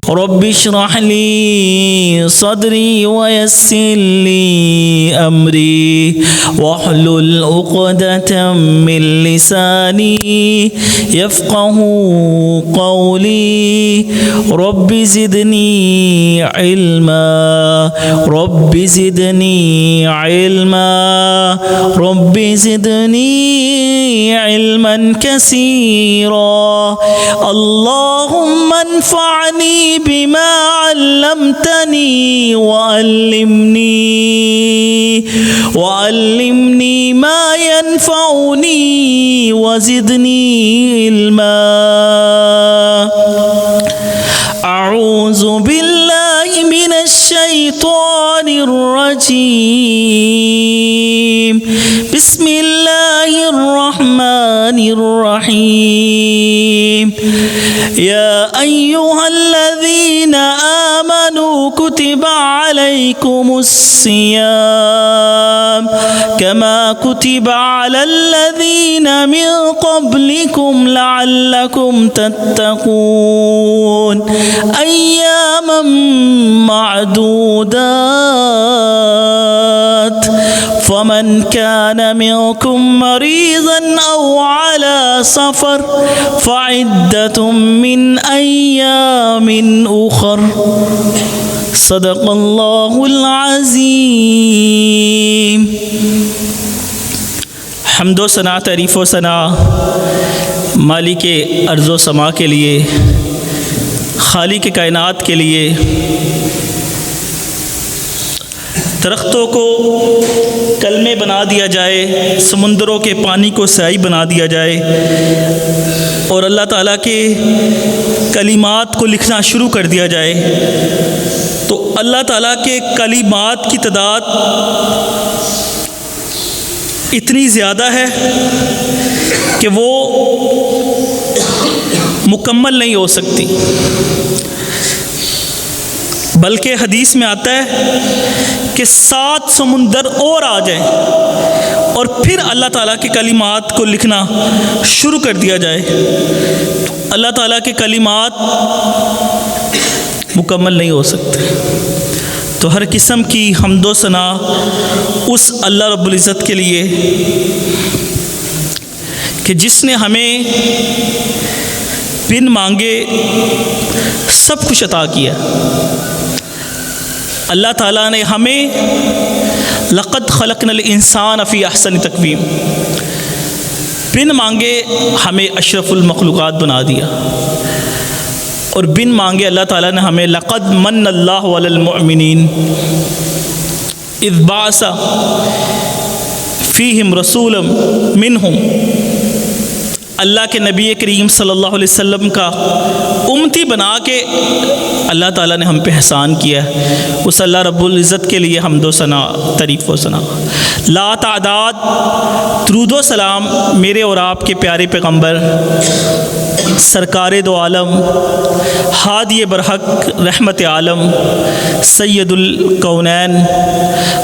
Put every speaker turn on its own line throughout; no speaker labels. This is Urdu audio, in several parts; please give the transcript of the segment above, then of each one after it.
رب اشرح لي صدري ويسر لي أمري واحلل عقدة من لساني يفقه قولي رب زدني علما رب زدني علما رب زدني علما كثيرا اللهم انفعني بما علمتني وعلمني ما ينفعني وزدني علما أعوذ بالله من الشيطان الرجيم بسم الله الرحمن الرحيم يا أيها الذين آمنوا كتب عليكم الصيام كما كتب على الذين من قبلكم لعلكم تتقون أياما معدودات فمن كان منكم مريضا أو على سفر فعدة من أيام أخر صدق الله العظيم. حمد و ثنا تعریف و ثنا مالک ارض و سما کے لیے، خالق کائنات کے لیے. درختوں کو کلمے بنا دیا جائے، سمندروں کے پانی کو سیاہی بنا دیا جائے اور اللہ تعالیٰ کے کلمات کو لکھنا شروع کر دیا جائے، تو اللہ تعالیٰ کے کلمات کی تعداد اتنی زیادہ ہے کہ وہ مکمل نہیں ہو سکتی. بلکہ حدیث میں آتا ہے کہ 7 سمندر اور آ جائیں اور پھر اللہ تعالیٰ کے کلمات کو لکھنا شروع کر دیا جائے تو اللہ تعالیٰ کے کلمات مکمل نہیں ہو سکتے. تو ہر قسم کی حمد و ثنا اس اللہ رب العزت کے لیے کہ جس نے ہمیں بن مانگے سب کچھ عطا کیا. اللہ تعالیٰ نے ہمیں لقد خلقنا الانسان فی احسن تقویم، بن مانگے ہمیں اشرف المخلوقات بنا دیا، اور بن مانگے اللہ تعالیٰ نے ہمیں لقد من اللہ علی المؤمنین اذ بعث فیہم رسولا منہم، اللہ کے نبی کریم صلی اللہ علیہ وسلم کا امتی بنا کے اللہ تعالیٰ نے ہم پہ احسان کیا. اس اللہ رب العزت کے لیے حمد و ثنا تعریف و ثنا لا تعداد درود و سلام میرے اور آپ کے پیارے پیغمبر سرکار دو عالم ہادی برحق رحمت عالم سید الکونین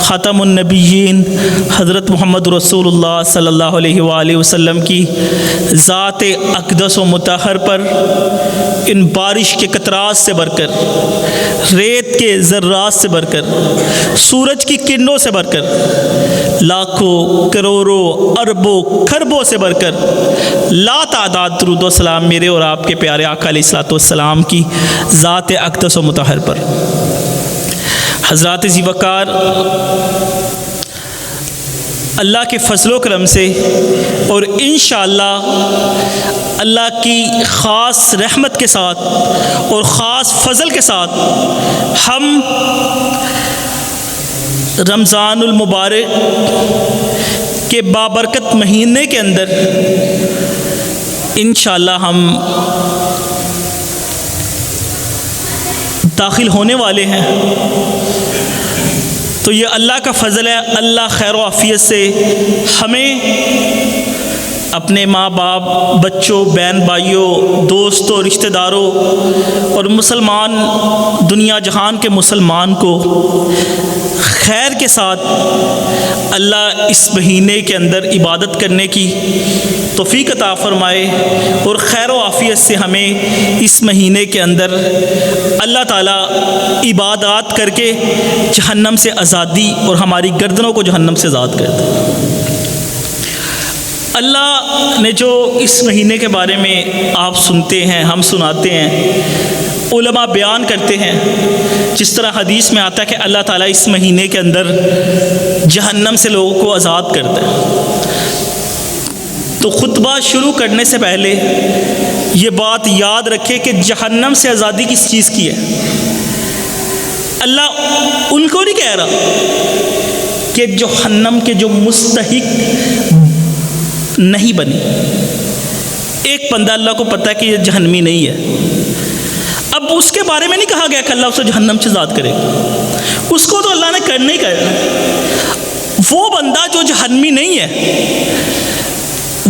خاتم النبیین حضرت محمد رسول اللہ صلی اللہ علیہ وآلہ وسلم کی ذات اقدس و مطہر پر ان بارش کے قطرات سے بڑھ کر، ریت کے ذرات سے بڑھ کر، سورج کی کرنوں سے بڑھ کر، لاکھوں کروڑوں اربوں کھربوں سے بڑھ کر لا تعداد درود و سلام میرے اور آپ کے پیارے آقا علیہ الصلوۃ والسلام کی ذات اقدس و مطہر پر. حضرات ذی وقار اللہ کے فضل و کرم سے اور انشاءاللہ اللہ کی خاص رحمت کے ساتھ اور خاص فضل کے ساتھ ہم رمضان المبارک کے بابرکت مہینے کے اندر انشاءاللہ ہم داخل ہونے والے ہیں. تو یہ اللہ کا فضل ہے. اللہ خیر و عافیت سے ہمیں اپنے ماں باپ، بچوں، بہن بھائیوں، دوستوں، رشتہ داروں اور مسلمان دنیا جہان کے مسلمان کو خیر کے ساتھ اللہ اس مہینے کے اندر عبادت کرنے کی توفیق عطا فرمائے، اور خیر و عافیت سے ہمیں اس مہینے کے اندر اللہ تعالیٰ عبادات کر کے جہنم سے آزادی اور ہماری گردنوں کو جہنم سے آزاد کر دے۔ اللہ نے جو اس مہینے کے بارے میں آپ سنتے ہیں، ہم سناتے ہیں، علماء بیان کرتے ہیں، جس طرح حدیث میں آتا ہے کہ اللہ تعالیٰ اس مہینے کے اندر جہنم سے لوگوں کو آزاد کرتا ہے، تو خطبہ شروع کرنے سے پہلے یہ بات یاد رکھے کہ جہنم سے آزادی کس چیز کی ہے۔ اللہ ان کو نہیں کہہ رہا کہ جہنم کے جو مستحق نہیں بنی۔ ایک بندہ اللہ کو پتہ ہے کہ یہ جہنمی نہیں ہے، اب اس کے بارے میں نہیں کہا گیا کہ اللہ اسے جہنم سے آزاد کرے گا، اس کو تو اللہ نے کرنا ہی کرنا۔ وہ بندہ جو جہنمی نہیں ہے،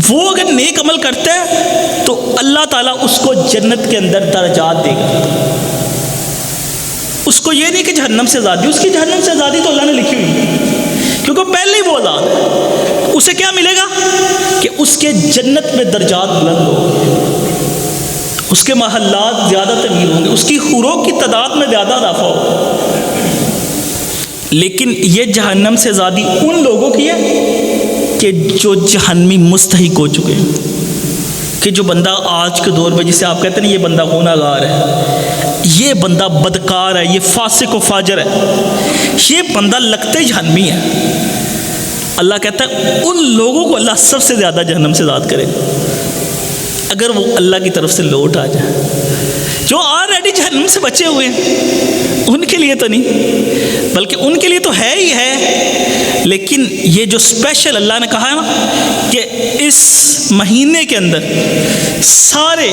وہ اگر نیک عمل کرتا ہے تو اللہ تعالیٰ اس کو جنت کے اندر درجات دے گا۔ اس کو یہ نہیں کہ جہنم سے آزادی، اس کی جہنم سے آزادی تو اللہ نے لکھی ہوئی ہے، کیونکہ پہلے ہی وہ آزاد ہے۔ اسے کیا ملے گا کہ اس کے جنت میں درجات بلند ہوں گے، اس کے محلات زیادہ طویل ہوں گے، اس کی حوروں کی تعداد میں زیادہ اضافہ ہوگا۔ لیکن یہ جہنم سے آزادی ان لوگوں کی ہے کہ جو جہنمی مستحق ہو چکے ہیں، کہ جو بندہ آج کے دور میں جسے آپ کہتے ہیں یہ بندہ گناہ گار ہے، یہ بندہ بدکار ہے، یہ فاسق و فاجر ہے، یہ بندہ لگتے جہنمی ہے، اللہ کہتا ہے ان لوگوں کو اللہ سب سے زیادہ جہنم سے آزاد کرے اگر وہ اللہ کی طرف سے لوٹ آ جائے۔ جو آلریڈی جہنم سے بچے ہوئے ہیں ان کے لیے تو نہیں، بلکہ ان کے لیے تو ہے ہی ہے، لیکن یہ جو اسپیشل اللہ نے کہا ہے نا کہ اس مہینے کے اندر سارے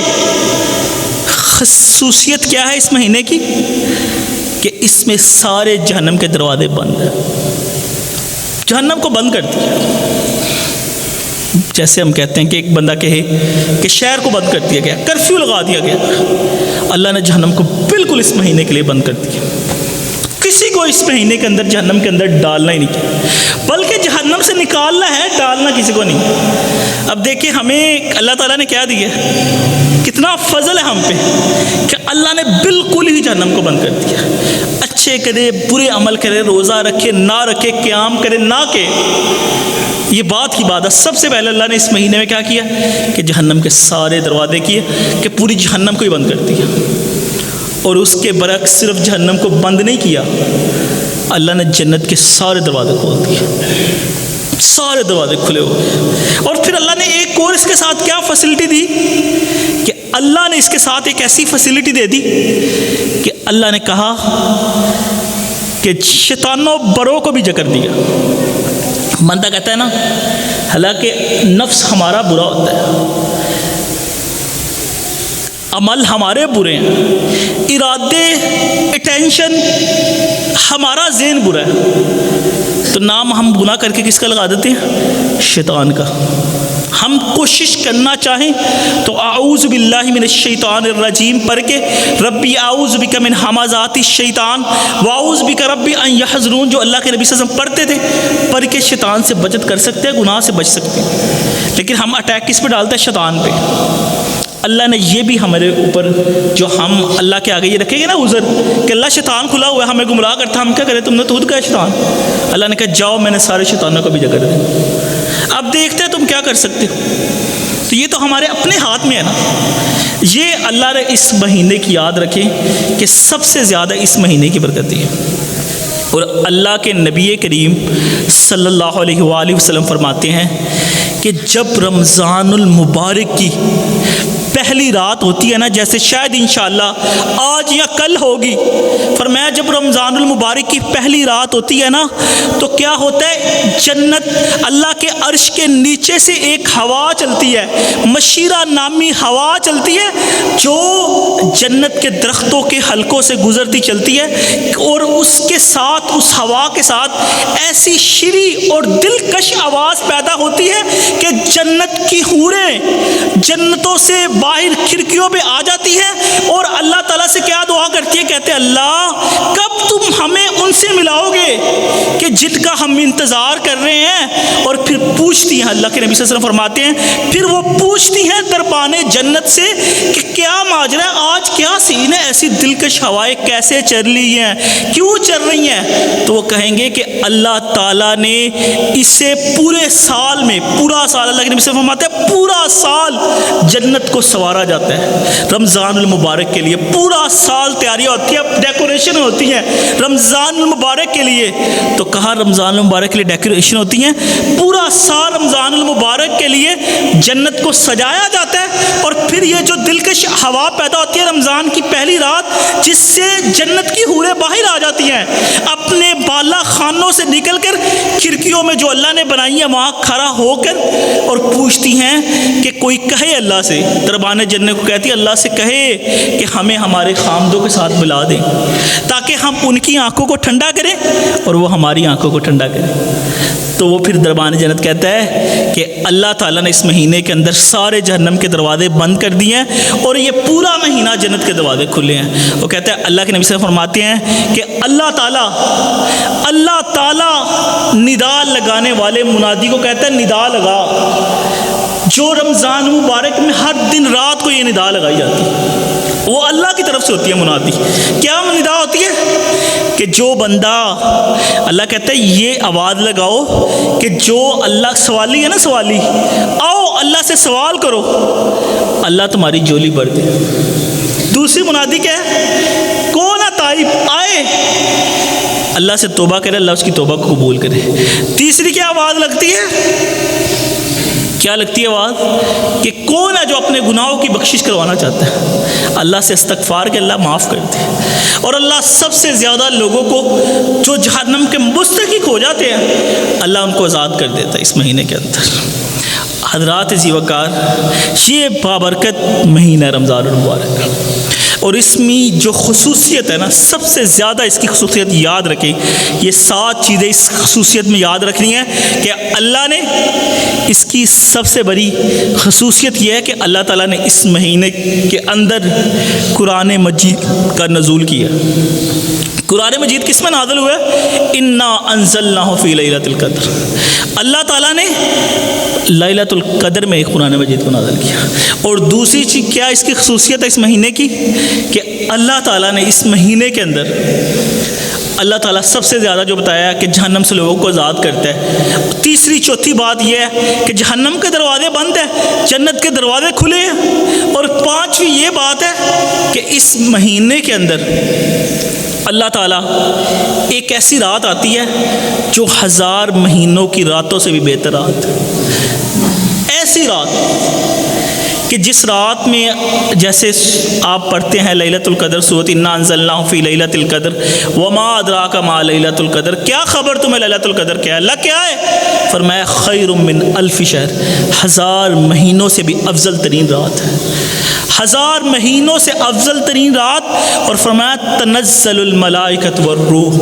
خصوصیت کیا ہے اس مہینے کی کہ اس میں سارے جہنم کے دروازے بند ہیں، جہنم کو بند کر دیا۔ جیسے ہم کہتے ہیں کہ ایک بندہ کہے کہ شہر کو بند کر دیا گیا، کرفیو لگا دیا گیا، اللہ نے جہنم کو بالکل اس مہینے کے لیے بند کر دیا، کسی کو اس مہینے کے اندر جہنم کے اندر ڈالنا ہی نہیں کیا، بلکہ جہنم سے نکالنا ہے، ڈالنا کسی کو نہیں۔ اب دیکھیں ہمیں اللہ تعالیٰ نے کیا دیا، کتنا فضل ہے ہم پہ کہ اللہ نے بالکل ہی جہنم کو بند کر دیا۔ اچھے کرے، برے عمل کرے، روزہ رکھے نہ رکھے، قیام کرے نہ کہ، یہ بات کی بات ہے۔ سب سے پہلے اللہ نے اس مہینے میں کیا کیا کہ جہنم کے سارے دروازے کیے، کہ پوری جہنم کو ہی بند کر دیا، اور اس کے برعکس صرف جہنم کو بند نہیں کیا، اللہ نے جنت کے سارے دروازے کھول دیے، سارے دروازے کھلے ہوئے۔ اور پھر اللہ نے ایک اور اس کے ساتھ کیا فیسلٹی دی کہ اللہ نے اس کے ساتھ ایک ایسی فیسلٹی دے دی کہ اللہ نے کہا کہ شیطانوں بروں کو بھی جکر دیا۔ بندہ کہتا ہے نا، حالانکہ نفس ہمارا برا ہوتا ہے، عمل ہمارے برے ہیں، ارادے، اٹینشن، ہمارا ذہن برا ہے، تو نام ہم گناہ کر کے کس کا لگا دیتے ہیں؟ شیطان کا۔ ہم کوشش کرنا چاہیں تو اعوذ باللہ من الشیطان الرجیم پڑھ کے ربی اعوذ بک من ہمزات الشیطان واعوذ بک ربی ان یحضرون، جو اللہ کے نبی صلی اللہ علیہ وسلم پڑھتے تھے، پڑھ کے شیطان سے بچت کر سکتے ہیں، گناہ سے بچ سکتے ہیں۔ لیکن ہم اٹیک کس پہ ڈالتے ہیں؟ شیطان پہ۔ اللہ نے یہ بھی ہمارے اوپر، جو ہم اللہ کے آگے یہ رکھیں گے نا عذر کہ اللہ شیطان کھلا ہوا ہے، ہمیں گمراہ کرتا، ہم کیا کریں؟ تم نے تو خود کہا شیطان، اللہ نے کہا جاؤ میں نے سارے شیطانوں کو بھی جگہ دے، اب دیکھتے ہیں تم کیا کر سکتے ہو۔ تو یہ تو ہمارے اپنے ہاتھ میں ہے نا۔ یہ اللہ نے اس مہینے کی یاد رکھیں کہ سب سے زیادہ اس مہینے کی برکت ہے، اور اللہ کے نبی کریم صلی اللہ علیہ وآلہ وسلم فرماتے ہیں کہ جب رمضان المبارک کی پہلی رات ہوتی ہے نا، جیسے شاید انشاءاللہ آج یا کل ہوگی، فرمایا جب رمضان المبارک کی پہلی رات ہوتی ہے نا تو کیا ہوتا ہے، جنت اللہ کے عرش کے نیچے سے ایک ہوا چلتی ہے، مشیرہ نامی ہوا چلتی ہے، جو جنت کے درختوں کے حلقوں سے گزرتی چلتی ہے، اور اس کے ساتھ، اس ہوا کے ساتھ ایسی شیریں اور دلکش آواز پیدا ہوتی ہے کہ جنت کی حوریں جنتوں سے باہر کھڑکیوں پہ آ جاتی ہے، اور اللہ تعالیٰ سے کیا دعا کرتی ہے، کہتے ہیں اللہ کب تم ہمیں ان سے ملاؤ گے کہ جن کا ہم انتظار کر رہے ہیں. اور پھر پوچھتی ہیں, اللہ کے نبی صلی اللہ علیہ وسلم فرماتے ہیں, پھر وہ پوچھتی ہیں دربان جنت سے کہ کیا ماجرا ہے, آج کیا سین ہے, ایسی دلکش ہوائیں کیسے چل رہی ہیں, کیوں چل رہی ہیں؟ تو وہ کہیں گے کہ اللہ تعالیٰ نے اسے پورے سال میں, پورا سال, اللہ کے نبی صلی اللہ علیہ وسلم فرماتے ہیں پورا سال جنت کو سنوارا جاتا ہے رمضان المبارک کے لیے. پورا سال تیاریاں ہوتی ہیں, ڈیکوریشن ہوتی ہیں رمضان المبارک کے لیے. تو کہا رمضان المبارک کے لیے ڈیکوریشن ہوتی ہیں, پورا سال رمضان المبارک کے لیے جنت کو سجایا جاتا ہے. اور پھر یہ جو دلکش ہوا پیدا ہوتی ہے رمضان کی پہلی رات, جس سے جنت کی حوریں باہر آ جاتی ہیں, اپنے بالا خانوں سے نکل کر کھڑکیوں میں جو اللہ نے بنائی ہیں وہاں کھڑا ہو کر اور پوچھتی ہیں کہ کوئی کہے اللہ سے, دربان جنت کو کہتی ہے اللہ سے کہے کہ ہمیں ہمارے خامدوں کے ساتھ ملا دیں تاکہ ہم ان کی آنکھوں کو ٹھنڈا کریں اور وہ ہماری آنکھوں کو ٹھنڈا کریں. تو وہ پھر دربان جنت کہتا ہے کہ اللہ تعالیٰ نے اس مہینے کے اندر سارے جہنم کے دروازے بند کر دیے ہیں اور یہ پورا مہینہ جنت کے دروازے کھلے ہیں. وہ کہتا ہے, اللہ کے نبی صلی اللہ علیہ وسلم فرماتے ہیں کہ اللہ تعالیٰ ندا لگانے والے منادی کو کہتا ہے ندا لگا, جو رمضان مبارک میں ہر دن رات کو یہ ندا لگائی جاتی ہے, وہ اللہ کی طرف سے ہوتی ہے منادی. کیا ندا ہوتی ہے کہ جو بندہ, اللہ کہتا ہے یہ آواز لگاؤ کہ جو اللہ, سوالی ہے نا سوالی, آؤ اللہ سے سوال کرو, اللہ تمہاری جھولی بھر دے. دوسری منادی کیا ہے, کون ہے تائب, آئے اللہ سے توبہ کرے, اللہ اس کی توبہ کو قبول کرے. تیسری کیا آواز لگتی ہے, کیا لگتی ہے آواز کہ کون ہے جو اپنے گناہوں کی بخشش کروانا چاہتا ہے, اللہ سے استغفار کہ اللہ معاف کر دے. اور اللہ سب سے زیادہ لوگوں کو جو جہنم کے مستحق ہو جاتے ہیں اللہ ان کو آزاد کر دیتا ہے اس مہینے کے اندر. حضرات ذی وقار, یہ بابرکت مہینہ رمضان المبارک, اور اس میں جو خصوصیت ہے نا, سب سے زیادہ اس کی خصوصیت یاد رکھیں. یہ 7 چیزیں اس خصوصیت میں یاد رکھنی ہے کہ اللہ نے, اس کی سب سے بڑی خصوصیت یہ ہے کہ اللہ تعالیٰ نے اس مہینے کے اندر قرآن مجید کا نزول کیا. قرآن مجید کس میں نازل ہوا ہے, انا انزلناہ فی لیلۃ القدر. اللہ تعالیٰ نے لیلۃ القدر میں قرآن مجید کو نازل کیا. اور دوسری چیز کیا اس کی خصوصیت ہے اس مہینے کی, کہ اللہ تعالیٰ نے اس مہینے کے اندر, اللہ تعالیٰ سب سے زیادہ جو بتایا کہ جہنم سے لوگوں کو آزاد کرتا ہے. تیسری چوتھی بات یہ ہے کہ جہنم کے دروازے بند ہیں, جنت کے دروازے کھلے ہیں. اور پانچویں یہ بات ہے کہ اس مہینے کے اندر اللہ تعالیٰ ایک ایسی رات آتی ہے جو 1000 مہینوں کی راتوں سے بھی بہتر رات. ایسی رات کہ جس رات میں جیسے آپ پڑھتے ہیں لیلۃ القدر, سورۃ انا انزلناہ فی لیلۃ القدر وما ادراک ما لیلۃ القدر, کیا خبر تمہیں لیلۃ القدر کیا ہے, اللہ کیا ہے, فرمایا خیر من الف شہر, 1000 مہینوں سے بھی افضل ترین رات ہے, 1000 مہینوں سے افضل ترین رات. اور فرمایا تنزل الملائکۃ والروح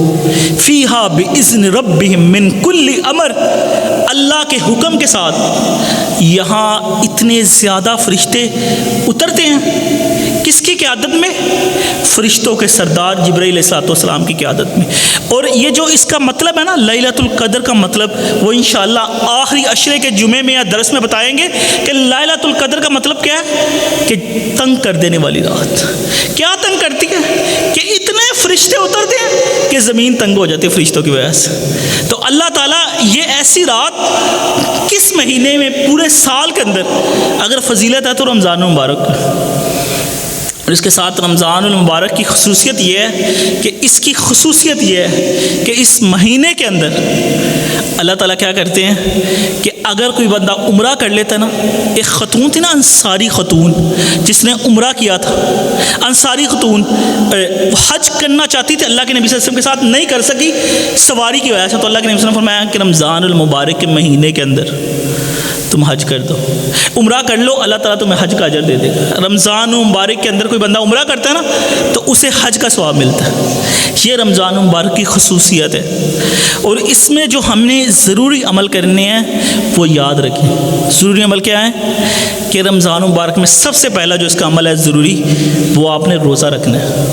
فیہا باذن ربہم من کل امر, اللہ کے حکم کے ساتھ یہاں اتنے زیادہ فرشتے اترتے ہیں. کس کی قیادت میں, فرشتوں کے سردار جبرائیل علیہ السلام کی قیادت میں. اور یہ جو اس کا مطلب ہے نا لیلۃ القدر کا مطلب, وہ انشاءاللہ آخری عشرے کے جمعے میں یا درس میں بتائیں گے کہ لیلۃ القدر کا مطلب کیا ہے, کہ تنگ کر دینے والی رات. کیا تنگ کرتی ہے کہ اتنے فرشتے اترتے ہیں کہ زمین تنگ ہو جاتی ہے فرشتوں کی وجہ سے. تو اللہ تعالیٰ یہ ایسی رات کس مہینے میں پورے سال کے اندر اگر فضیلت ہے تو رمضان المبارک. اور اس کے ساتھ رمضان المبارک کی خصوصیت یہ ہے کہ اس کی خصوصیت یہ ہے کہ اس مہینے کے اندر اللہ تعالیٰ کیا کرتے ہیں کہ اگر کوئی بندہ عمرہ کر لیتا ہے نا, ایک خاتون تھی نا انصاری خاتون جس نے عمرہ کیا تھا, انصاری خاتون حج کرنا چاہتی تھی, اللہ کے نبی صلی اللہ علیہ وسلم کے ساتھ نہیں کر سکی سواری کی وجہ سے. تو اللہ کے نبی صلی اللہ علیہ وسلم فرمایا کہ رمضان المبارک کے مہینے کے اندر تم حج کر دو, عمرہ کر لو, اللہ تعالیٰ تمہیں حج کا اجر دے دے گا. رمضان مبارک کے اندر کوئی بندہ عمرہ کرتا ہے نا تو اسے حج کا ثواب ملتا ہے. یہ رمضان مبارک کی خصوصیت ہے. اور اس میں جو ہم نے ضروری عمل کرنے ہیں وہ یاد رکھیں. ضروری عمل کیا ہے کہ رمضان مبارک میں سب سے پہلا جو اس کا عمل ہے ضروری, وہ آپ نے روزہ رکھنا ہے.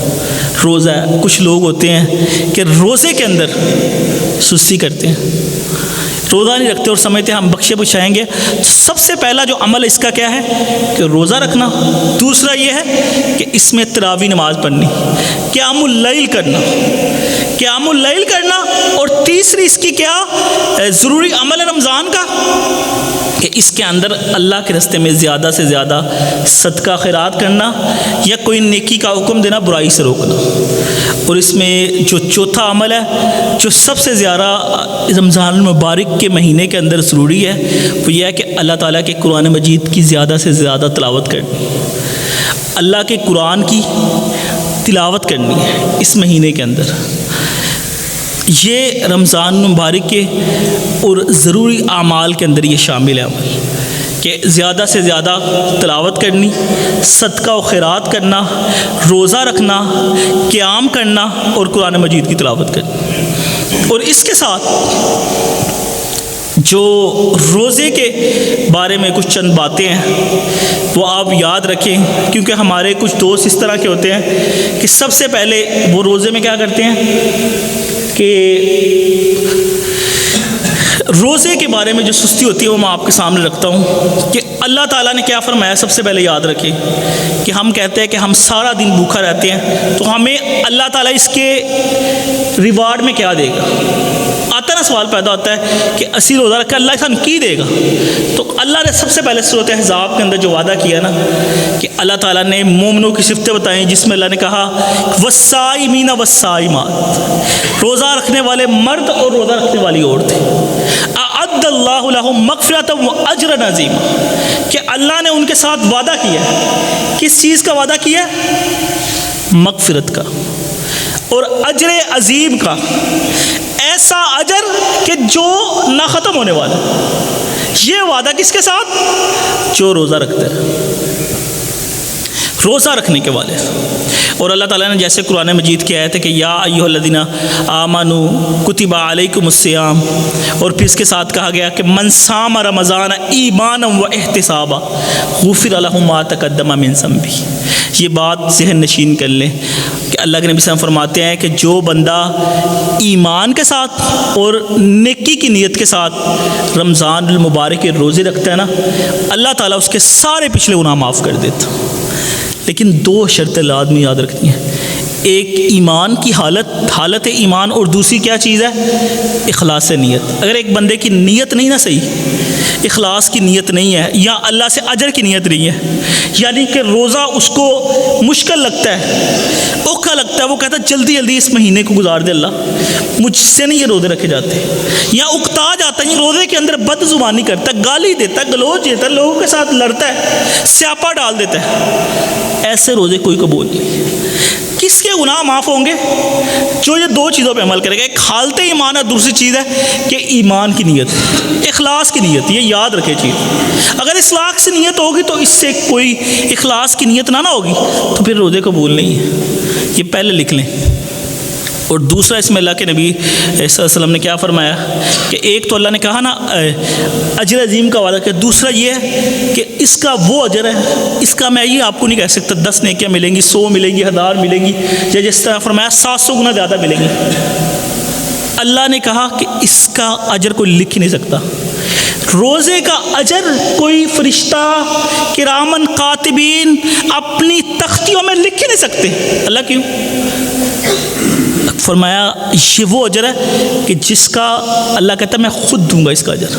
روزہ ہے. کچھ لوگ ہوتے ہیں کہ روزے کے اندر سستی کرتے ہیں, روزہ نہیں رکھتے اور سمجھتے ہیں ہم بخشے بچھائیں گے. سب سے پہلا جو عمل اس کا کیا ہے کہ روزہ رکھنا. دوسرا یہ ہے کہ اس میں تراویح نماز پڑھنی, قیام اللیل کرنا, قیام اللیل کرنا. اور تیسری اس کی کیا ضروری عمل ہے رمضان کا کہ اس کے اندر اللہ کے راستے میں زیادہ سے زیادہ صدقہ خیرات کرنا یا کوئی نیکی کا حکم دینا, برائی سے روکنا. اور اس میں جو چوتھا عمل ہے جو سب سے زیادہ رمضان المبارک کے مہینے کے اندر ضروری ہے وہ یہ ہے کہ اللہ تعالیٰ کے قرآن مجید کی زیادہ سے زیادہ تلاوت کرنی. اللہ کے قرآن کی تلاوت کرنی ہے اس مہینے کے اندر. یہ رمضان مبارک کے اور ضروری اعمال کے اندر یہ شامل ہے عمل کہ زیادہ سے زیادہ تلاوت کرنی, صدقہ و خیرات کرنا, روزہ رکھنا, قیام کرنا اور قرآن مجید کی تلاوت کرنی. اور اس کے ساتھ جو روزے کے بارے میں کچھ چند باتیں ہیں وہ آپ یاد رکھیں, کیونکہ ہمارے کچھ دوست اس طرح کے ہوتے ہیں کہ سب سے پہلے وہ روزے میں کیا کرتے ہیں کہ روزے کے بارے میں جو سستی ہوتی ہے وہ میں آپ کے سامنے رکھتا ہوں کہ اللہ تعالیٰ نے کیا فرمایا. سب سے پہلے یاد رکھیں کہ ہم کہتے ہیں کہ ہم سارا دن بھوکا رہتے ہیں تو ہمیں اللہ تعالیٰ اس کے ریوارڈ میں کیا دے گا. آتا نا سوال پیدا ہوتا ہے کہ اسی روزہ رکھ کے اللہ انسان کی دے گا. تو اللہ نے سب سے پہلے سورۃ احزاب کے اندر جو وعدہ کیا نا کہ اللہ تعالیٰ نے مومنوں کی صفتیں بتائیں جس میں اللہ نے کہا والصائمین والصائمات, روزہ رکھنے والے مرد اور روزہ رکھنے والی عورتیں. اعد اللہ لہم مغفرۃ واجرا عظیما, کہ اللہ نے ان کے ساتھ وعدہ کیا ہے. کس چیز کا وعدہ کیا ہے؟ مغفرت کا اور اجر عظیم کا. ایسا اجر کہ جو نہ ختم ہونے والا. یہ وعدہ کس کے ساتھ؟ جو روزہ رکھتا ہے, روزہ رکھنے کے والے. اور اللہ تعالیٰ نے جیسے قرآن مجید کی آیت ہے کہ یا ایھا الذین آمنوا کتب علیکم الصیام, اور پھر اس کے ساتھ کہا گیا کہ من صام رمضان ایمانا و احتسابا غفر لہ ما تقدم من ذنبہ. یہ بات ذہن نشین کر لیں کہ اللہ کے نبی صلی اللہ علیہ وسلم فرماتے ہیں کہ جو بندہ ایمان کے ساتھ اور نیکی کی نیت کے ساتھ رمضان المبارک کے روزے رکھتا ہے نا, اللہ تعالیٰ اس کے سارے پچھلے گناہ معاف کر دیتا. لیکن دو شرطیں لازمی یاد رکھنی ہیں. ایک ایمان کی حالت ایمان, اور دوسری کیا چیز ہے؟ اخلاص نیت. اگر ایک بندے کی نیت نہیں نا صحیح, اخلاص کی نیت نہیں ہے یا اللہ سے اجر کی نیت نہیں ہے, یعنی کہ روزہ اس کو مشکل لگتا ہے, اوکھا لگتا ہے, وہ کہتا ہے جلدی جلدی اس مہینے کو گزار دے اللہ, مجھ سے نہیں یہ روزے رکھے جاتے, یا اکتا جاتا ہے, یہ روزے کے اندر بد زبانی کرتا ہے, گالی دیتا ہے, گلوچ دیتا ہے, لوگوں کے ساتھ لڑتا ہے, سیاپا ڈال دیتا ہے. ایسے روزے کوئی قبول نہیں. کس کے گناہ معاف ہوں گے؟ جو یہ دو چیزوں پہ عمل کرے گا. ایک حالت ایمان ہے, دوسری چیز ہے کہ ایمان کی نیت, اخلاص کی نیت. یہ یاد رکھے چیز. اگر اخلاص کی نیت ہوگی تو اس سے کوئی اخلاص کی نیت نہ ہوگی تو پھر روزے قبول نہیں ہے. یہ پہلے لکھ لیں. اور دوسرا اس میں اللہ کے نبی صلی اللہ علیہ وسلم نے کیا فرمایا کہ ایک تو اللہ نے کہا نا اجر عظیم کا وعدہ کیا, دوسرا یہ ہے کہ اس کا وہ اجر ہے, اس کا میں یہ آپ کو نہیں کہہ سکتا 10 نیکیاں ملیں گی, 100 ملیں گی, 1000 ملیں گی, یا جس طرح فرمایا 700 گنا زیادہ ملیں گی. اللہ نے کہا کہ اس کا اجر کوئی لکھ ہی نہیں سکتا. روزے کا اجر کوئی فرشتہ کرامن کاتبین اپنی تختیوں میں لکھ ہی نہیں سکتے. اللہ کیوں؟ فرمایا یہ وہ اجر ہے کہ جس کا اللہ کہتا ہے میں خود دوں گا اس کا اجر.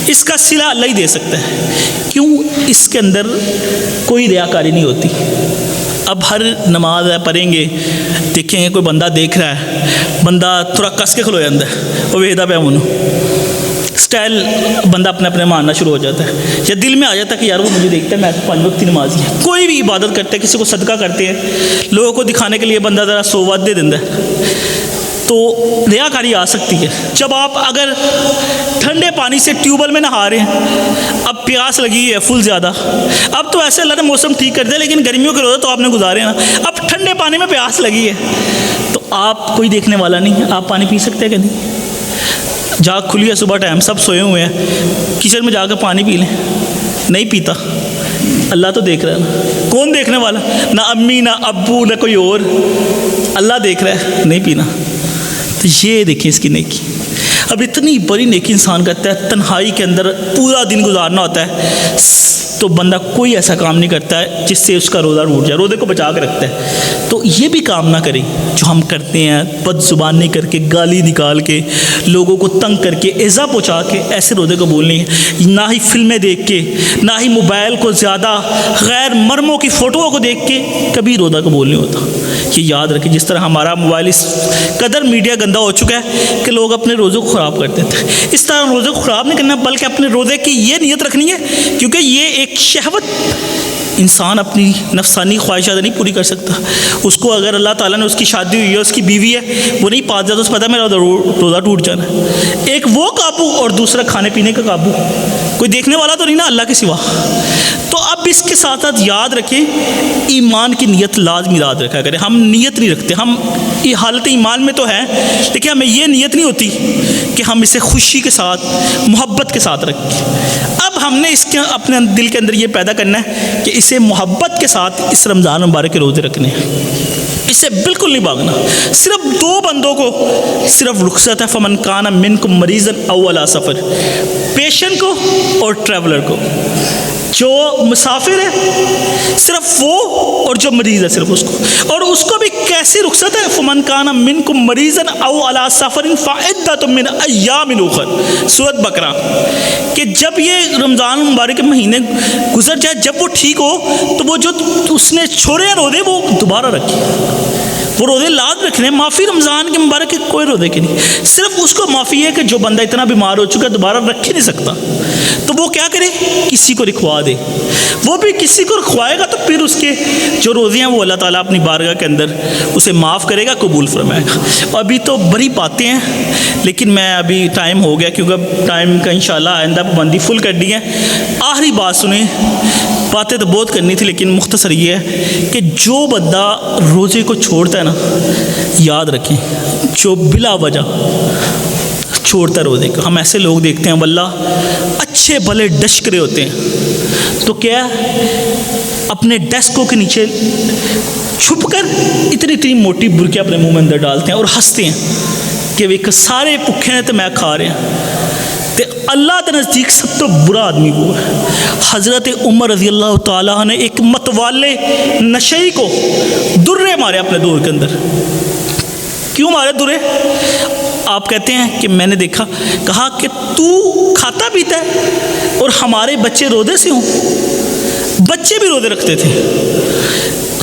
اس کا صلہ اللہ ہی دے سکتا ہے. کیوں؟ اس کے اندر کوئی ریاکاری نہیں ہوتی. اب ہر نماز ہے پڑھیں گے, دیکھیں گے کوئی بندہ دیکھ رہا ہے, بندہ تھوڑا کس کے کھلو جاتا ہے, وہ ویدہ پہ منو اسٹائل بندہ اپنے ماننا شروع ہو جاتا ہے, یا دل میں آ جاتا ہے کہ یار وہ مجھے دیکھتا ہے, میں 5 وقت کی نمازی ہے. کوئی بھی عبادت کرتے ہیں, کسی کو صدقہ کرتے ہیں, لوگوں کو دکھانے کے لیے بندہ ذرا 100 وعد دے دیتا ہے, تو ریاکاری آ سکتی ہے. جب آپ اگر ٹھنڈے پانی سے ٹیوب ویل میں نہا رہے ہیں, اب پیاس لگی ہے فل زیادہ, اب تو ایسے اللہ نے موسم ٹھیک کر دیا, لیکن گرمیوں کے روزے تو آپ نے گزارے نا, اب ٹھنڈے پانی میں پیاس لگی ہے, تو آپ کوئی دیکھنے والا نہیں, آپ پانی پی سکتے ہیں کہ نہیں؟ جاگ کھلی ہے صبح ٹائم, سب سوئے ہوئے ہیں, کچن میں جا کے پانی پی لیں, نہیں پیتا. اللہ تو دیکھ رہا ہے نا, کون دیکھنے والا؟ نہ امی, نہ ابو, نہ کوئی اور. اللہ دیکھ رہا ہے نہیں پینا. تو یہ دیکھیں اس کی نیکی. اب اتنی بڑی نیکی انسان کرتا ہے, تنہائی کے اندر پورا دن گزارنا ہوتا ہے, تو بندہ کوئی ایسا کام نہیں کرتا ہے جس سے اس کا روزہ ٹوٹ جائے, روزے کو بچا کے رکھتا ہے. تو یہ بھی کام نہ کریں جو ہم کرتے ہیں, بد زبانی کر کے, گالی نکال کے, لوگوں کو تنگ کر کے, ایذا پہنچا کے ایسے روزے قبول نہیں ہے. نہ ہی فلمیں دیکھ کے, نہ ہی موبائل کو زیادہ غیر مرموں کی فوٹوؤں کو دیکھ کے کبھی روزہ قبول نہیں ہوتا. یہ یاد رکھیں. جس طرح ہمارا موبائل اس قدر میڈیا گندا ہو چکا ہے کہ لوگ اپنے روزے کو خراب کر دیتے ہیں, اس طرح روزے کو خراب نہیں کرنا, بلکہ اپنے روزے کی یہ نیت رکھنی ہے, کیونکہ یہ ایک شہوت انسان اپنی نفسانی خواہشات نہیں پوری کر سکتا. اس کو اگر اللہ تعالیٰ نے اس کی شادی ہوئی ہے, اس کی بیوی ہے, وہ نہیں پاس جاتا, اس کو پتہ ہے میرا روزہ ٹوٹ جانا ہے. ایک وہ قابو اور دوسرا کھانے پینے کا قابو. کوئی دیکھنے والا تو نہیں نا اللہ کے سوا. تو اب اس کے ساتھ ساتھ یاد رکھیں ایمان کی نیت لازمی یاد رکھا کریں. ہم نیت نہیں رکھتے, ہم یہ حالت ایمان میں تو ہیں, لیکن ہمیں یہ نیت نہیں ہوتی کہ ہم اسے خوشی کے ساتھ, محبت کے ساتھ رکھیں. اب ہم نے اس کے اپنے دل کے اندر یہ پیدا کرنا ہے کہ اسے محبت کے ساتھ اس رمضان مبارک کے روزے رکھنے ہیں, اس سے بالکل نہیں بھاگنا. صرف 2 بندوں کو صرف رخصت ہے, فمن کان منکم مریضا او علی سفر, پیشنٹ کو اور ٹریولر کو. جو مسافر ہے صرف وہ, اور جو مریض ہے صرف اس کو. اور اس کو بھی کیسی رخصت ہے, فمن کان منکم مریضا او علی سفر فعدۃ من ایام اخر, سورۃ بقرہ. کہ جب یہ رمضان مبارک کے مہینے گزر جائے, جب وہ ٹھیک ہو, تو وہ جو اس نے چھوڑے ہیں روزے وہ دوبارہ رکھے. وہ روزے لازم رکھنے, معافی رمضان کے مبارک کے کوئی روزے کی نہیں. صرف اس کو معافی ہے کہ جو بندہ اتنا بیمار ہو چکا دوبارہ رکھ ہی نہیں سکتا, تو وہ کیا کرے, کسی کو رکھوا دے. وہ بھی کسی کو رکھوائے گا تو پھر اس کے جو روزے ہیں وہ اللہ تعالیٰ اپنی بارگاہ کے اندر اسے معاف کرے گا, قبول فرمائے گا. ابھی تو بڑی باتیں ہیں, لیکن میں ابھی ٹائم ہو گیا, کیونکہ ٹائم کا انشاءاللہ آئندہ پابندی فل کر دی ہے. آخری بات سنیں, باتیں تو بہت کرنی تھی لیکن مختصر یہ ہے کہ جو بندہ روزے کو چھوڑتا ہے نا, یاد رکھیں جو بلا وجہ چھوڑتا ہے روزے کو. ہم ایسے لوگ دیکھتے ہیں واللہ اچھے بھلے ڈشکرے ہوتے ہیں, تو کیا اپنے ڈیسکوں کے نیچے چھپ کر اتنی موٹی برقع اپنے منہ میں اندر ڈالتے ہیں اور ہنستے ہیں کہ وہ سارے بھوکے ہیں تو میں کھا رہے ہیں. تو اللہ کے نزدیک سب تو برا آدمی وہ ہے. حضرت عمر رضی اللہ تعالیٰ نے ایک متوالے نشئی کو درے مارے اپنے دور کے اندر. کیوں مارے درے؟ آپ کہتے ہیں کہ میں نے دیکھا, کہا کہ تو کھاتا پیتا ہے اور ہمارے بچے روزے سے ہوں. بچے بھی روزے رکھتے تھے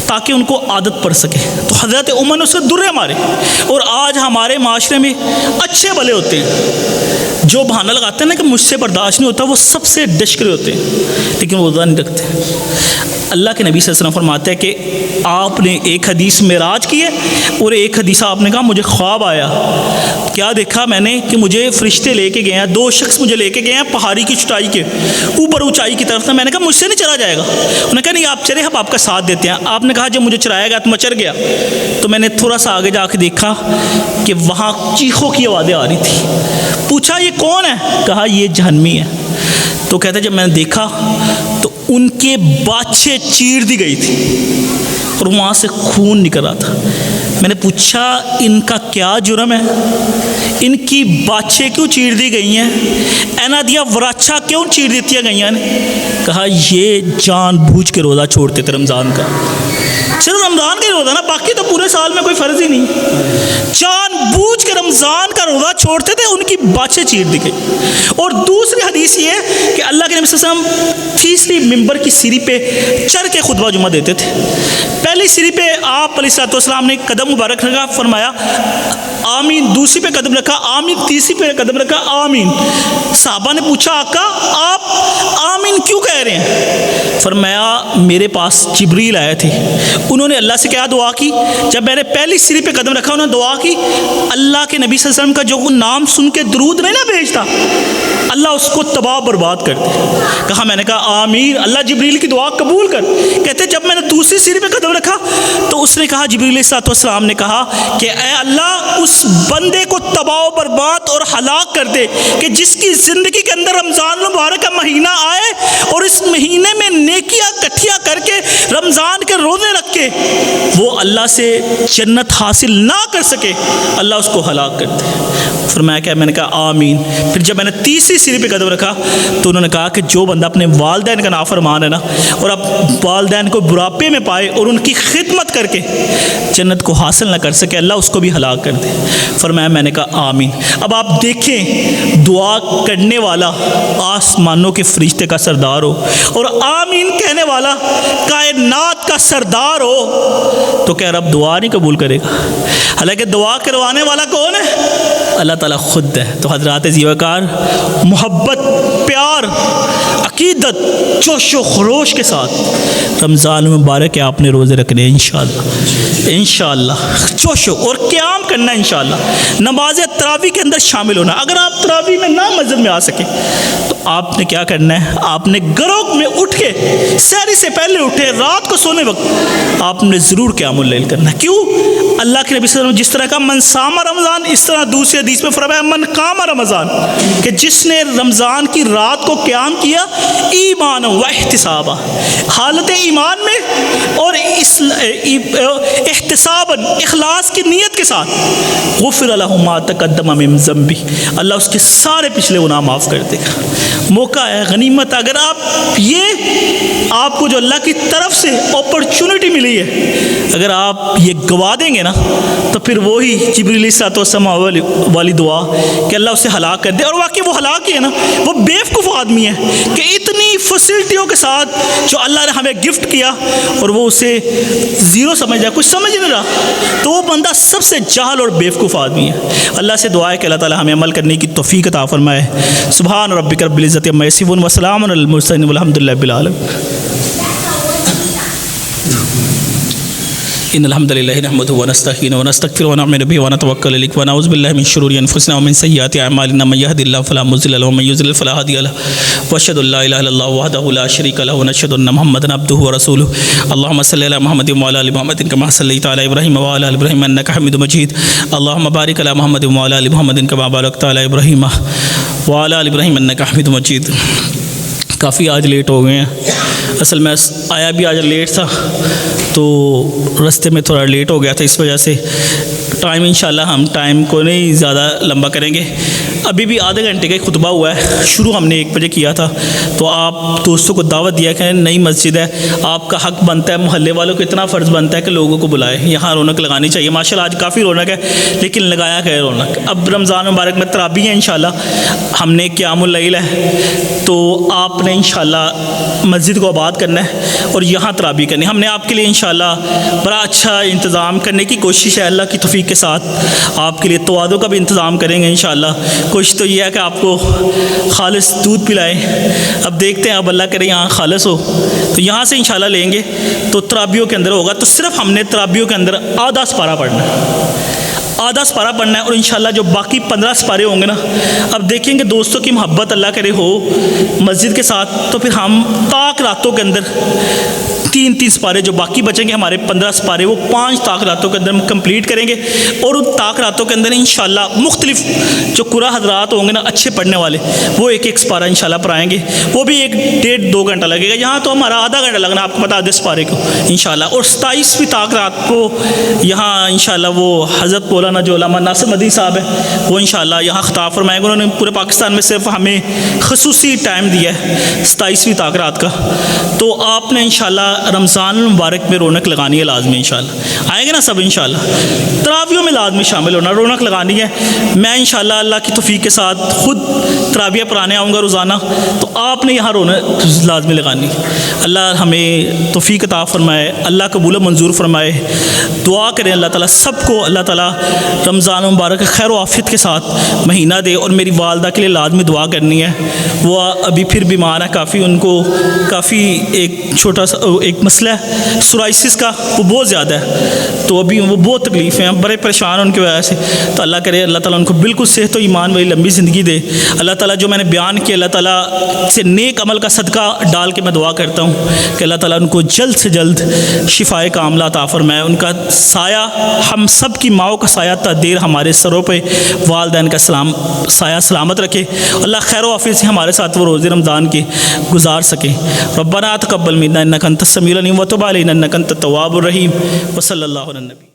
تاکہ ان کو عادت پڑ سکے, تو حضرت عمر نے اسے درے مارے. اور آج ہمارے معاشرے میں اچھے بھلے ہوتے ہیں جو بہانہ لگاتے ہیں نا کہ مجھ سے برداشت نہیں ہوتا, وہ سب سے ڈشکرے ہوتے ہیں لیکن وہ روزہ نہیں رکھتے. اللہ کے نبی صلی اللہ علیہ وسلم فرماتے ہیں کہ آپ نے ایک حدیث معراج کی ہے اور ایک حدیث آپ نے کہا مجھے خواب آیا. کیا دیکھا میں نے کہ مجھے فرشتے لے کے گئے ہیں, 2 شخص مجھے لے کے گئے ہیں پہاڑی کی چٹائی کے اوپر اونچائی کی طرف. میں نے کہا مجھ سے نہیں چلا جائے گا. انہوں نے کہا نہیں آپ چلے, ہم آپ کا ساتھ دیتے ہیں. آپ نے کہا جب مجھے چلایا گیا تو میں چڑھ گیا, تو میں نے تھوڑا سا آگے جا کے دیکھا کہ وہاں چیخوں کی آوازیں آ رہی تھی. پوچھا یہ کون ہے؟ کہا یہ جہنمی ہے. تو کہتا ہے جب میں نے دیکھا تو ان کے باچھیں چیر دی گئی تھی اور وہاں سے خون نکل رہا تھا. میں نے پوچھا ان کا کیا جرم ہے, ان کی باچھیں کیوں چیر دی گئی ہیں, اینا دیا وراچھا کیوں چیر دیتی گئی ہیں؟ کہا یہ جان بوجھ کے روزہ چھوڑتے تھے رمضان کا. صرف رمضان کا ہی روزہ نا, باقی تو پورے سال میں کوئی فرض ہی نہیں. جان بوجھ کے رمضان کا روزہ چھوڑتے تھے, ان کی باچھیں چیر دی گئی. اور دوسری حدیث یہ ہے کہ اللہ کے نبی صلی اللہ علیہ وسلم تیسری ممبر کی سیڑھی پہ چڑھ کے خطبہ جمعہ دیتے تھے. پہلی سیڑھی پہ آپ علیہ الصلوۃ والسلام نے قدم مبارک رکھا, فرمایا آمین. دوسری پہ قدم رکھا آمین. تیسری پہ قدم رکھا آمین. صحابہ نے پوچھا آقا آپ آمین کیوں کہہ رہے ہیں؟ فرمایا میرے پاس جبریل آئے تھے, انہوں نے اللہ سے کیا دعا کی, جب میں نے پہلی سیڑھی پہ قدم رکھا انہوں نے دعا کی اللہ کے نبی صلی اللہ علیہ وسلم کا جو وہ نام سن کے درود نہیں نہ بھیجتا اللہ اس کو تباہ برباد کر دے. کہا میں نے کہا آمین, اللہ جبریل کی دعا قبول کر. کہتے جب میں نے دوسری سیڑھی پہ قدم رکھا تو اس نے کہا, جبریل علیہ السلام نے کہا کہ اے اللہ اس بندے کو تباہ و برباد اور ہلاک کر دے کہ جس کی زندگی کے اندر رمضان المبارک کا مہینہ آئے اور اس مہینے میں نیکیاں اکٹھیاں کر کے رمضان کے روزے رکھ کے وہ اللہ سے جنت حاصل نہ کر سکے, اللہ اس کو ہلاک کر دے. فرمایا کہ میں نے کہا آمین. پھر جب میں نے تیسری سیڑھی پہ قدم رکھا تو انہوں نے کہا کہ جو بندہ اپنے والدین کا نافرمان ہے نا اور اب والدین کو بڑھاپے میں پائے اور ان کی خدمت کر کے جنت کو حاصل نہ کر سکے, اللہ اس کو بھی ہلاک کر دے. فرمایا میں نے کہا آمین. اب آپ دیکھیں دعا کرنے والا آسمانوں کے فرشتے کا سردار ہو اور آمین کہنے والا کائنات کا سردار ہو تو کیا رب دعا نہیں قبول کرے گا؟ حالانکہ دعا کروانے والا کون ہے؟ اللہ تعالیٰ خود ہے. تو حضرات زیوکار, محبت, پیار, عقیدت, جوش و خروش کے ساتھ رمضان مبارک کے آپ نے روزے رکھنے ہیں انشاءاللہ, انشاءاللہ جوش اور قیام کرنا ہے انشاءاللہ. نماز تراویح کے اندر شامل ہونا. اگر آپ تراویح میں نہ مسجد میں آ سکیں تو آپ نے کیا کرنا ہے, آپ نے گھروں میں اٹھ کے سحری سے پہلے اٹھے رات کو سونے وقت آپ نے ضرور قیام اللیل کرنا ہے. کیوں؟ اللہ کے نبی صلی اللہ علیہ وسلم جس طرح کا من صام رمضان, اس طرح دوسری حدیث میں فرمایا من قام رمضان, کہ جس نے رمضان کی رات کو قیام کیا ایمان و احتسابا, حالت ایمان میں اور احتساباً اخلاص کی نیت کے ساتھ, غفر لہ ما تقدم من ذنبہ, اللہ اس کے سارے پچھلے گناہ معاف کر دے گا. موقع ہے, غنیمت. اگر آپ کو جو اللہ کی طرف سے اپرچونٹی ملی ہے اگر آپ یہ گوا دیں گے نا تو پھر وہی جبریل علیہ السلام والی دعا کہ اللہ اسے ہلاک کر دے. اور واقعی وہ ہلاک ہی ہے نا, وہ بیوقوف آدمی ہے کہ اتنی فیسلٹیوں کے ساتھ جو اللہ نے ہمیں گفٹ کیا اور وہ اسے زیرو سمجھ رہا, کچھ سمجھ نہیں رہا, تو وہ بندہ سب سے جاہل اور بیوقوف آدمی ہے. اللہ سے دعا ہے کہ اللہ تعالی ہمیں عمل کرنے کی توفیق عطا فرمائے. سبحان ربک رب العزت عما یصفون وسلام علی المرسلین والحمد للہ رب العالمین. ان الحمد للہ نحمده ونستعینه ونستغفره ونؤمن به ونتوکل علیہ ونعوذ باللہ من شرور انفسنا ومن سیئات اعمالنا من يهد الله فلا مضل له ومن يضلل فلا هادي له واشهد ان لا اله الا الله وحده لا شريك له ونشهد ان محمدا عبده ورسوله. اللهم صل على محمد وعلى ال محمد كما صليت على ابراهيم وعلى ال ابراهيم انك حميد مجيد. اللهم بارك على محمد وعلى ال محمد كما باركت على ابراهيم وعلى ال ابراهيم انك حميد مجيد. کافی آج لیٹ ہو گئے ہیں. اصل میں آیا بھی آج لیٹ تھا تو رستے میں تھوڑا لیٹ ہو گیا تھا, اس وجہ سے ٹائم انشاءاللہ ہم ٹائم کو نہیں زیادہ لمبا کریں گے. ابھی بھی آدھے گھنٹے کا خطبہ ہوا ہے, شروع ہم نے 1 بجے کیا تھا. تو آپ دوستوں کو دعوت دیا کہ نئی مسجد ہے, آپ کا حق بنتا ہے, محلے والوں کو اتنا فرض بنتا ہے کہ لوگوں کو بلائے, یہاں رونق لگانی چاہیے. ماشاءاللہ آج کافی رونق ہے لیکن لگایا کہ رونق. اب رمضان مبارک میں تراویح ہے انشاءاللہ, ہم نے قیام اللیل ہے, تو آپ نے انشاءاللہ مسجد کو آباد کرنا ہے اور یہاں تراویح کرنی. ہم نے آپ کے لیے انشاءاللہ بڑا اچھا انتظام کرنے کی کوشش ہے اللہ کی توفیق کے ساتھ. آپ کے لیے توادوں کا بھی انتظام کریں گے انشاءاللہ. کوشش تو یہ ہے کہ آپ کو خالص دودھ پلائیں. اب دیکھتے ہیں, اب اللہ کرے یہاں خالص ہو تو یہاں سے انشاءاللہ لیں گے. تو تراویحوں کے اندر ہوگا, تو صرف ہم نے تراویحوں کے اندر آدھا سپارہ پڑھنا ہے, آدھا سپارہ پڑھنا ہے. اور انشاءاللہ جو باقی 15 سپارے ہوں گے نا, اب دیکھیں گے دوستوں کی محبت اللہ کرے ہو مسجد کے ساتھ, تو پھر ہم طاق راتوں کے اندر 3 سپارے جو باقی بچیں گے, ہمارے 15 سپارے, وہ 5 طاق راتوں کے اندر ہم کمپلیٹ کریں گے. اور ان طاق راتوں کے اندر انشاءاللہ مختلف جو قرآن حضرات ہوں گے نا اچھے پڑھنے والے, وہ 1 سپارہ انشاءاللہ پڑھائیں گے. وہ بھی 1.5-2 گھنٹہ لگے گا. یہاں تو ہمارا آدھا گھنٹہ لگنا, آپ کو بتا دیں سپارے کو انشاءاللہ. اور 27ویں طاق رات کو یہاں انشاءاللہ وہ حضرت مولانا جو علامہ ناصر مدنی صاحب ہے وہ انشاءاللہ یہاں خطاب فرمائیں گے. انہوں نے پورے پاکستان میں صرف ہمیں خصوصی ٹائم دیا ہے 27ویں طاق رات کا. تو آپ نے انشاءاللہ رمضان المبارک میں رونق لگانی ہے لازمی انشاءاللہ. آئیں گے نا سب انشاءاللہ, تراویحوں میں لازمی شامل ہونا, رونق لگانی ہے. میں انشاءاللہ اللہ کی توفیق کے ساتھ خود تراویح پڑھانے آؤں گا روزانہ, تو آپ نے یہاں رونق لازمی لگانی. اللہ ہمیں توفیق عطا فرمائے, اللہ قبول و منظور فرمائے. دعا کریں اللہ تعالیٰ سب کو اللہ تعالیٰ رمضان مبارک خیر و عافیت کے ساتھ مہینہ دے، اور میری والدہ کے لیے لازمی دعا کرنی ہے، وہ ابھی پھر بیمار ہے کافی، ان کو کافی ایک چھوٹا سا ایک مسئلہ ہے سورائسس کا، وہ بہت زیادہ ہے، تو ابھی وہ بہت تکلیفیں ہیں، بڑے پریشان ہیں ان کی وجہ سے، تو اللہ کرے اللہ تعالیٰ ان کو بالکل صحت و ایمان والی لمبی زندگی دے۔ اللہ تعالیٰ جو میں نے بیان کیا، اللہ تعالیٰ سے نیک عمل کا صدقہ ڈال کے میں دعا کرتا ہوں کہ اللہ تعالیٰ ان کو جلد سے جلد شفائے کاملہ عطا فرمائے، ان کا سایہ، ہم سب کی ماؤں کا سایہ تا دیر ہمارے سروں پہ، والدین کا سایہ سلامت رکھے، اللہ خیر و عافیت سے ہمارے ساتھ وہ روزے رمضان کے گزار سکے۔ ربنا تقبل منا انک انت السمیع العلیم وتب علینا انک انت التواب الرحیم، وصلی اللہ علی النبی۔